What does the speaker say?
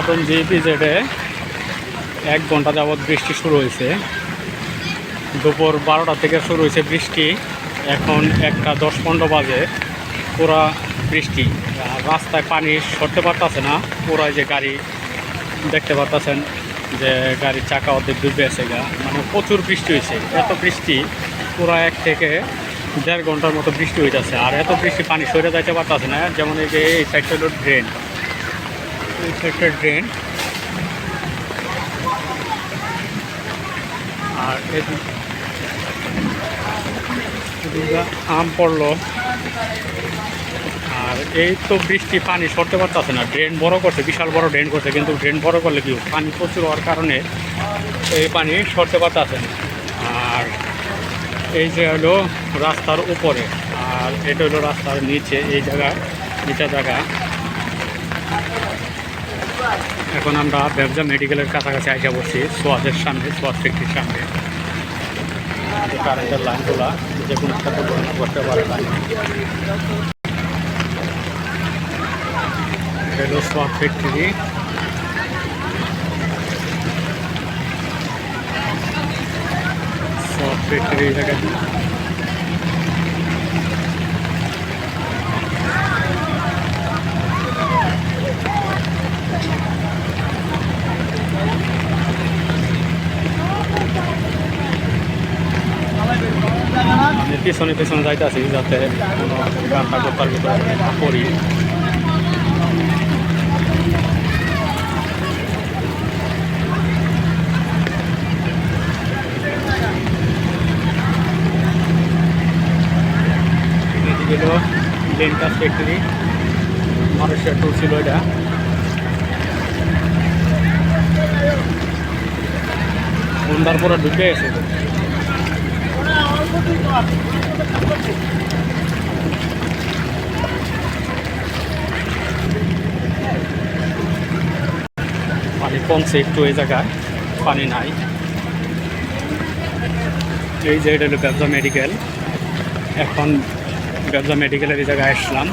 পটনজি পিজেডে 1 ঘন্টা যাবৎ বৃষ্টি শুরু হয়েছে। দুপুর 12টা থেকে শুরু হয়েছে বৃষ্টি, এখন 1টা 10-15 বাজে। পুরা বৃষ্টি, রাস্তায় পানি সরতে পারতেছে না। পুরা যে গাড়ি দেখতে পারতেছেন যে গাড়ির চাকা অর্ধেক ডুবে আছে গা, মানে প্রচুর বৃষ্টি হয়েছে। এত বৃষ্টি পুরা 1 থেকে 1.5 ঘন্টার মতো বৃষ্টি হইতেছে। আর এত বৃষ্টি পানি সরে যাইতে পারতেছে না। যেমন এই যে এই সাইডটা হলো ড্রেন, এই সাইডটা ড্রেন। আর এদিকে আম পড়লো। আর এই তো বৃষ্টি, পানি সরতে পারতেছে না। ড্রেন বড় করছে, বিশাল বড় ড্রেন করছে, কিন্তু ড্রেন বড় করলে কি পানি প্রচুর হওয়ার কারণে এই পানি সরতে পারতেছে না। আর এই যে হলো রাস্তার উপরে, আর এটা হলো রাস্তার নিচে, এই জায়গায় নিচে জায়গা। এখন আমরা ব্যবসা মেডিকেলের কাছাকাছি আইসা বসছি, সোয়াদের সামনে, সোয়াদ ফ্যাক্টরির সামনে। কারেন্টের লাইনগুলা যে কোনো একটা করতে পারে লাইন। হলো সোয়াদ ফ্যাক্টরি। সোয়াদ ফ্যাক্টরি জায়গায় আমি পিছনে পিছনে যাইতেছি যাতে কোনো গানটা করতার ভিতরে করি। এদিকে হলো লেন্টাস ফ্যাক্টরি, মানুষের টুর ছিল এটা। সন্ধ্যার পরে ঢুকে গেছে। পানি কমছে একটু, এই জায়গায় পানি নাই। এই যে এটা হলো ব্যবসা মেডিকেল। এখন ব্যবসা মেডিকেলের এই জায়গায় আসলাম।